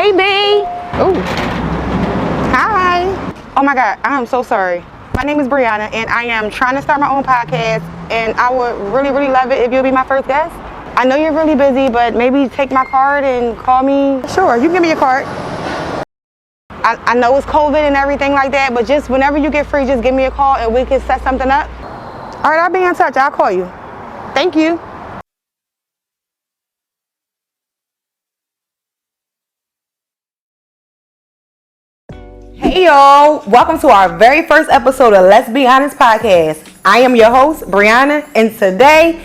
Hey, B. Ooh. Hi. Oh my God, I'm so sorry. My name is Brianna, and I am trying to start my own podcast, and I would really, really love it if you'll be my first guest. I know you're really busy, but maybe take my card and call me. Sure, you can give me your card. I know it's COVID and everything like that, but just whenever you get free, just give me a call and we can set something up. All right, I'll be in touch. I'll call you. Thank you. Hey y'all, welcome to our very first episode of Let's Be Honest podcast. I am your host, Brianna, and today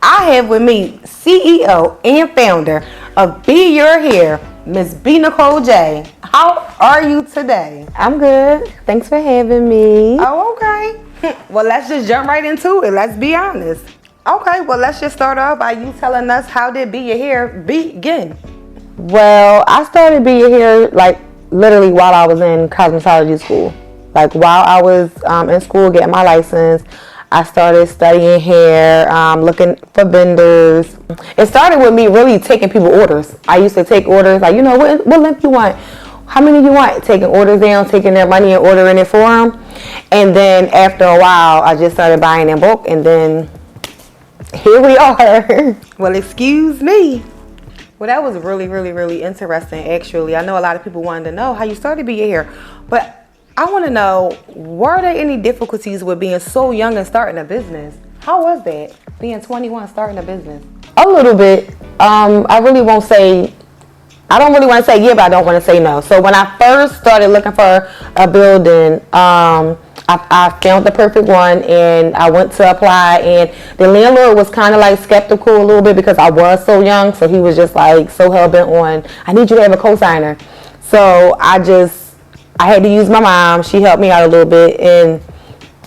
I have with me CEO and founder of Be Your Hair, Miss B. Nicole J. How are you today? I'm good. Thanks for having me. Oh, okay. Well, let's just jump right into it. Let's be honest. Okay, well, let's just start off by you telling us how did Be Your Hair begin? Well, I started Be Your Hair literally while I was in cosmetology school. While I was in school getting my license, I started studying hair, looking for vendors. It started with me really taking people orders. I used to take orders, what length you want? How many you want? Taking orders down, taking their money and ordering it for them. And then after a while, I just started buying in bulk, and then here we are. Well, excuse me. Well, that was really, really, really interesting, actually. I know a lot of people wanted to know how you started Be Your Hair, but I want to know, were there any difficulties with being so young and starting a business? How was that, being 21, starting a business? A little bit. I really won't say, I don't really want to say yeah, but I don't want to say no. So when I first started looking for a building, I found the perfect one, and I went to apply, and the landlord was kind of skeptical a little bit because I was so young. So he was just so hell-bent on, I need you to have a co-signer. So I had to use my mom. She helped me out a little bit, and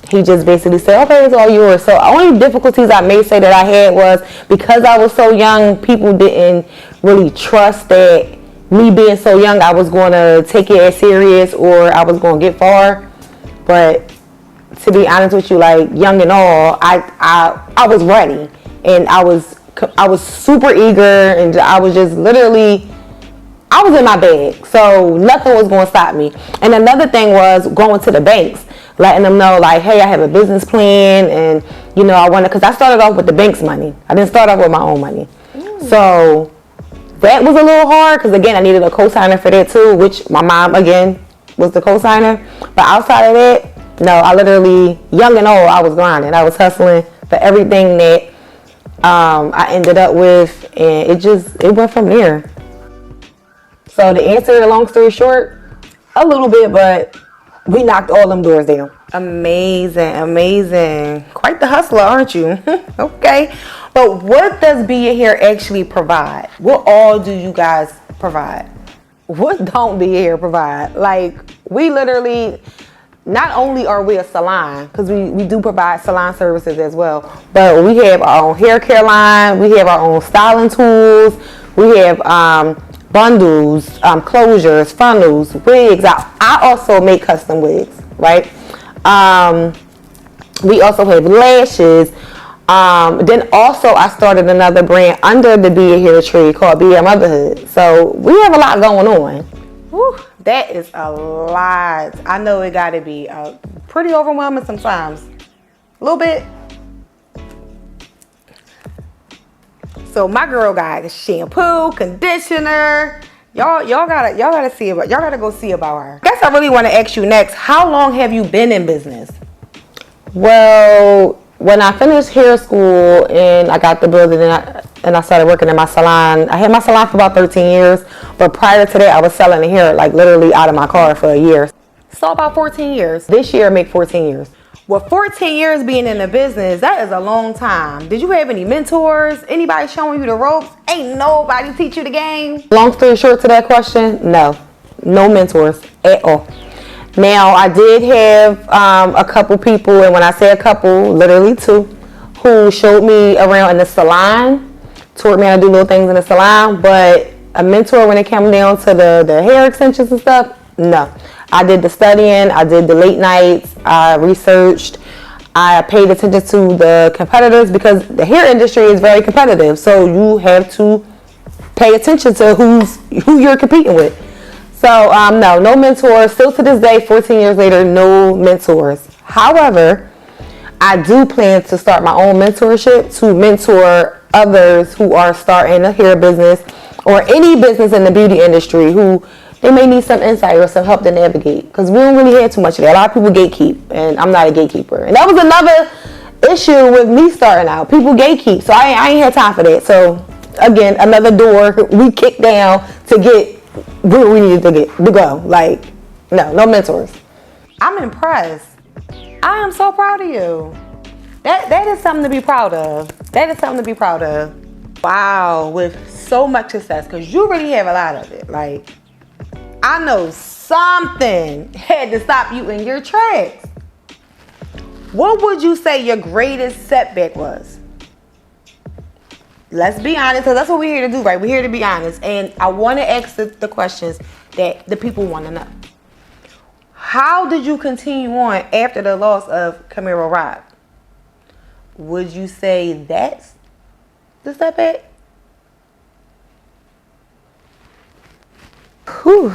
he just basically said, okay, it's all yours. So only difficulties I may say that I had was because I was so young, people didn't really trust that me being so young, I was going to take it as serious or I was going to get far. But to be honest with you, young and all, I was ready, and I was super eager, and I was just literally, I was in my bag, so nothing was going to stop me. And another thing was going to the banks, letting them know hey, I have a business plan, and I want to, because I started off with the bank's money. I didn't start off with my own money. So that was a little hard because again, I needed a co-signer for that too, which my mom again was the co-signer. But outside of that, no, I literally, young and old, I was grinding. I was hustling for everything that I ended up with, and it went from there. So to answer the long story short, a little bit, but we knocked all them doors down. Amazing, amazing. Quite the hustler, aren't you? Okay. But what does Be Your Hair actually provide? What all do you guys provide? What don't Be Your Hair provide? We literally, not only are we a salon, because we do provide salon services as well, but we have our own hair care line, we have our own styling tools, we have bundles, closures, funnels, wigs. I also make custom wigs, right? We also have lashes. Then also I started another brand under the Be Your Hair tree called Your Motherhood. So we have a lot going on. Whew, that is a lot. I know it got to be pretty overwhelming sometimes. A little bit. So my girl got shampoo, conditioner. Y'all gotta see about. Y'all gotta go see about her. I guess I really want to ask you next. How long have you been in business? Well, when I finished hair school and I got the building and I started working in my salon, I had my salon for about 13 years. But prior to that, I was selling the hair literally out of my car for a year. So about 14 years. This year, I make 14 years. With 14 years being in the business, that is a long time. Did you have any mentors? Anybody showing you the ropes? Ain't nobody teach you the game? Long story short to that question, no. No mentors at all. Now, I did have a couple people, and when I say a couple, literally two, who showed me around in the salon, taught me how to do little things in the salon, but a mentor when it came down to the hair extensions and stuff, no. I did the studying, I did the late nights, I researched, I paid attention to the competitors because the hair industry is very competitive. So you have to pay attention to who you're competing with. So, no mentors. Still to this day, 14 years later, no mentors. However, I do plan to start my own mentorship to mentor others who are starting a hair business or any business in the beauty industry who they may need some insight or some help to navigate. Because we don't really have too much of that. A lot of people gatekeep, and I'm not a gatekeeper. And that was another issue with me starting out. People gatekeep, so I ain't had time for that. So, again, another door we kicked down to get where we needed to go. Like, no mentors. I'm impressed. I am so proud of you. That is something to be proud of. That is something to be proud of. Wow, with so much success, because you really have a lot of it. Like, I know something had to stop you in your tracks. What would you say your greatest setback was? Let's be honest, because that's what we're here to do, right? We're here to be honest. And I want to ask the questions that the people want to know. How did you continue on after the loss of Camaro Rock? Would you say that's the setback? Whew.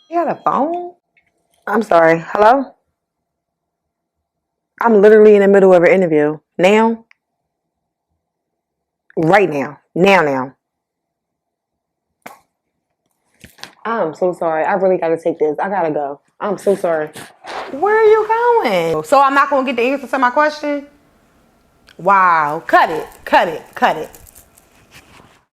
You got a phone? I'm sorry. Hello? I'm literally in the middle of an interview. Now? Right now. Now. I'm so sorry. I really got to take this. I got to go. I'm so sorry. Where are you going? So I'm not going to get the answer to my question? Wow. Cut it.